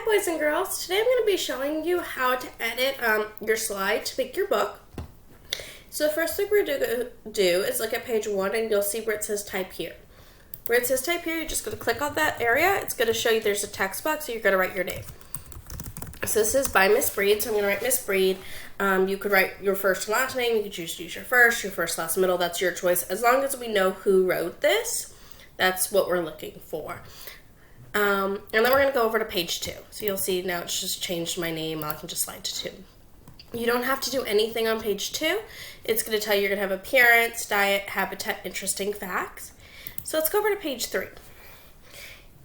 boys and girls. Today I'm going to be showing you how to edit your slide to make your book. So the first thing we're going to do is look at page 1 and you'll see where it says type here. Where it says type here, you're just going to click on that area. It's going to show you there's a text box, so you're going to write your name. So this is by Miss Breed, so I'm going to write Miss Breed. You could write your first and last name. You could choose to use your first, last, middle. That's your choice. As long as we know who wrote this, that's what we're looking for. And then we're going to go over to page 2. So you'll see now it's just changed my name. I can just slide to 2. You don't have to do anything on page 2. It's going to tell you you're going to have appearance, diet, habitat, interesting facts. So let's go over to page 3.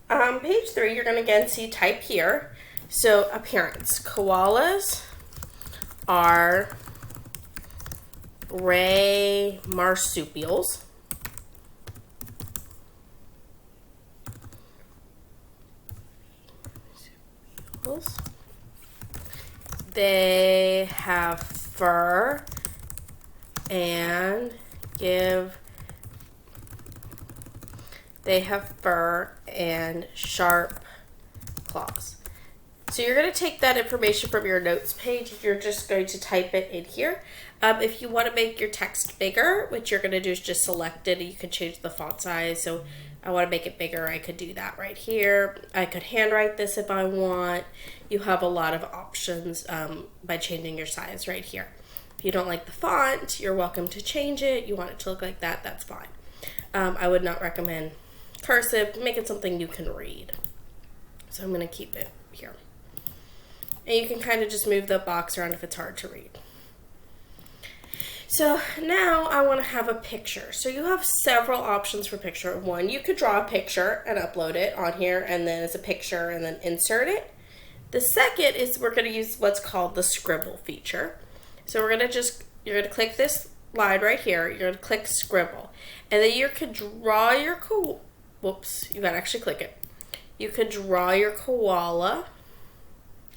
Page 3, you're going to again see type here. So appearance. Koalas are gray marsupials. They have fur and sharp claws. So you're going to take that information from your notes page. You're just going to type it in here. If you want to make your text bigger, what you're going to do is just select it. You can change the font size. So I want to make it bigger. I could do that right here. I could handwrite this if I want. You have a lot of options by changing your size right here. If you don't like the font, you're welcome to change it. You want it to look like that, that's fine. I would not recommend cursive. Make it something you can read. So I'm going to keep it here. And you can kind of just move the box around if it's hard to read. So now I want to have a picture. So you have several options for picture. One, you could draw a picture and upload it on here and then as a picture and then insert it. The second is we're going to use what's called the scribble feature. So you're going to click this line right here. You're going to click scribble. And then you could draw your you got to actually click it. You could draw your koala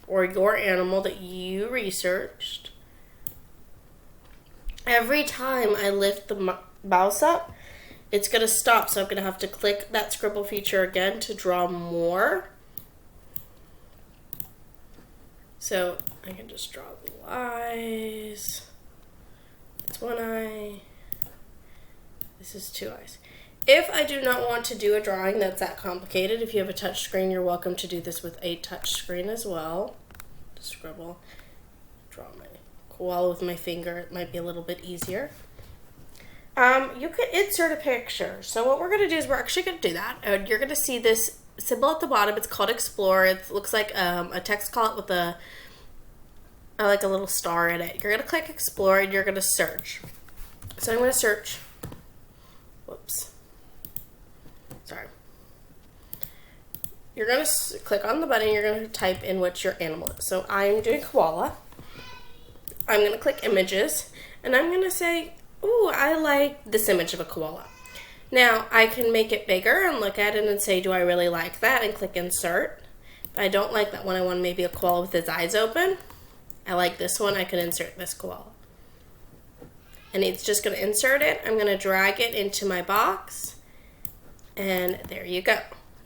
or your animal that you researched. Every time I lift the mouse up, it's going to stop. So I'm going to have to click that scribble feature again to draw more. So I can just draw the eyes. That's one eye. This is 2 eyes. If I do not want to do a drawing that's that complicated, if you have a touch screen, you're welcome to do this with a touch screen as well. Just scribble, draw my koala with my finger. It might be a little bit easier. You could insert a picture. So what we're going to do is we're actually going to do that. And you're going to see this symbol at the bottom. It's called Explore. It looks like a text call it with like a little star in it. You're going to click Explore and you're going to search. So I'm going to search. Whoops. Sorry. You're going to click on the button. You're going to type in what your animal is. So I'm doing koala. I'm going to click images. And I'm going to say, ooh, I like this image of a koala. Now, I can make it bigger and look at it and say, do I really like that? And click insert. If I don't like that one, I want maybe a koala with his eyes open. I like this one. I can insert this koala. And it's just going to insert it. I'm going to drag it into my box. And there you go.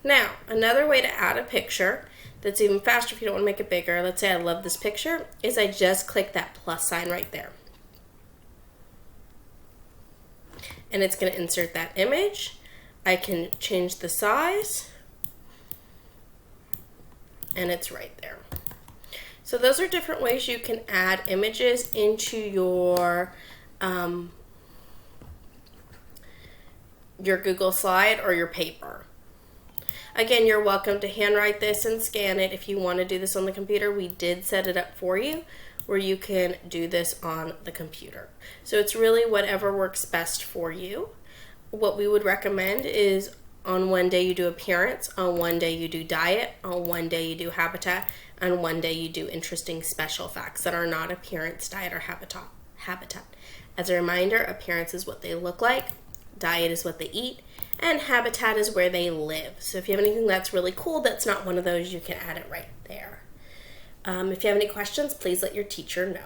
Now, another way to add a picture that's even faster if you don't want to make it bigger, let's say I love this picture, is I just click that plus sign right there. And it's going to insert that image. I can change the size. And it's right there. So those are different ways you can add images into your Google slide or your paper. Again, you're welcome to handwrite this and scan it. If you want to do this on the computer, we did set it up for you where you can do this on the computer. So it's really whatever works best for you. What we would recommend is on one day you do appearance, on one day you do diet, on one day you do habitat, and one day you do interesting special facts that are not appearance, diet, or habitat. As a reminder, appearance is what they look like, diet is what they eat, and habitat is where they live. So if you have anything that's really cool that's not one of those, you can add it right there. If you have any questions, please let your teacher know.